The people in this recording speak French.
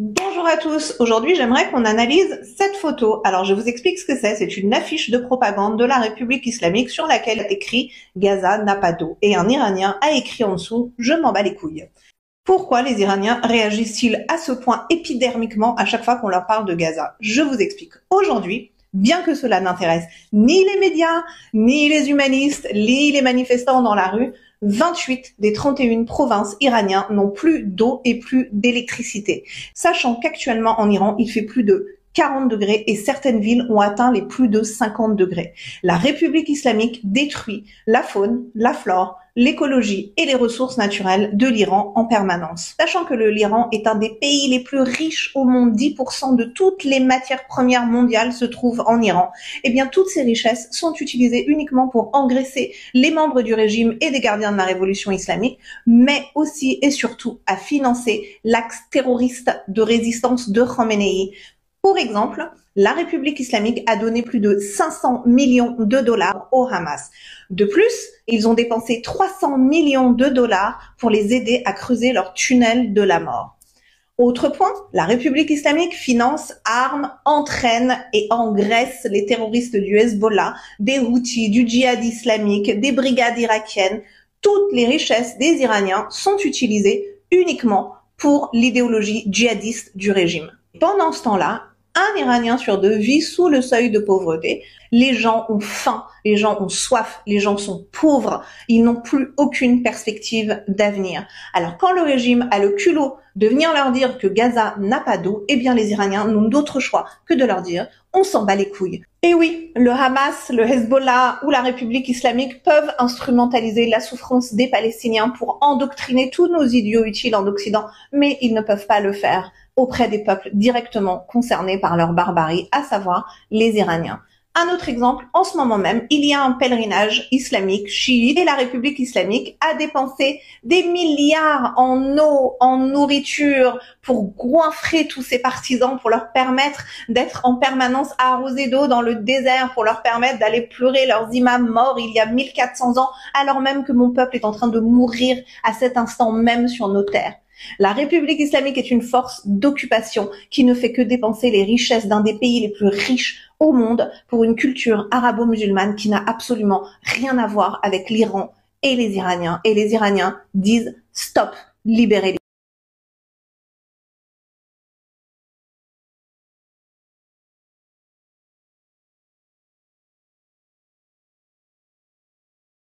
Bonjour à tous, aujourd'hui j'aimerais qu'on analyse cette photo. Alors je vous explique ce que c'est une affiche de propagande de la République islamique sur laquelle est écrit Gaza n'a pas d'eau. Et un Iranien a écrit en dessous je m'en bats les couilles. Pourquoi les Iraniens réagissent-ils à ce point épidermiquement à chaque fois qu'on leur parle de Gaza? Je vous explique. Aujourd'hui, bien que cela n'intéresse ni les médias, ni les humanistes, ni les manifestants dans la rue, 28 des 31 provinces iraniennes n'ont plus d'eau et plus d'électricité. Sachant qu'actuellement en Iran, il fait plus de 40 degrés et certaines villes ont atteint les plus de 50 degrés. La République islamique détruit la faune, la flore, l'écologie et les ressources naturelles de l'Iran en permanence. Sachant que l'Iran est un des pays les plus riches au monde, 10% de toutes les matières premières mondiales se trouvent en Iran, eh bien toutes ces richesses sont utilisées uniquement pour engraisser les membres du régime et des gardiens de la révolution islamique, mais aussi et surtout à financer l'axe terroriste de résistance de Khomeini. Pour exemple, la République islamique a donné plus de 500 millions de dollars au Hamas. De plus, ils ont dépensé 300 millions de dollars pour les aider à creuser leur tunnel de la mort. Autre point, la République islamique finance, arme, entraîne et engraisse les terroristes du Hezbollah, des Houthis, du djihad islamique, des brigades irakiennes. Toutes les richesses des Iraniens sont utilisées uniquement pour l'idéologie djihadiste du régime. Pendant ce temps-là, un Iranien sur deux vit sous le seuil de pauvreté. Les gens ont faim, les gens ont soif, les gens sont pauvres, ils n'ont plus aucune perspective d'avenir. Alors quand le régime a le culot de venir leur dire que Gaza n'a pas d'eau, eh bien les Iraniens n'ont d'autre choix que de leur dire on s'en bat les couilles. Et oui, le Hamas, le Hezbollah ou la République islamique peuvent instrumentaliser la souffrance des Palestiniens pour endoctriner tous nos idiots utiles en Occident, mais ils ne peuvent pas le faire auprès des peuples directement concernés par leur barbarie, à savoir les Iraniens. Un autre exemple, en ce moment même, il y a un pèlerinage islamique chiite et la République islamique a dépensé des milliards en eau, en nourriture pour goinfrer tous ses partisans, pour leur permettre d'être en permanence arrosés d'eau dans le désert, pour leur permettre d'aller pleurer leurs imams morts il y a 1400 ans, alors même que mon peuple est en train de mourir à cet instant même sur nos terres. La République islamique est une force d'occupation qui ne fait que dépenser les richesses d'un des pays les plus riches au monde pour une culture arabo-musulmane qui n'a absolument rien à voir avec l'Iran et les Iraniens. Et les Iraniens disent stop, libérez-les.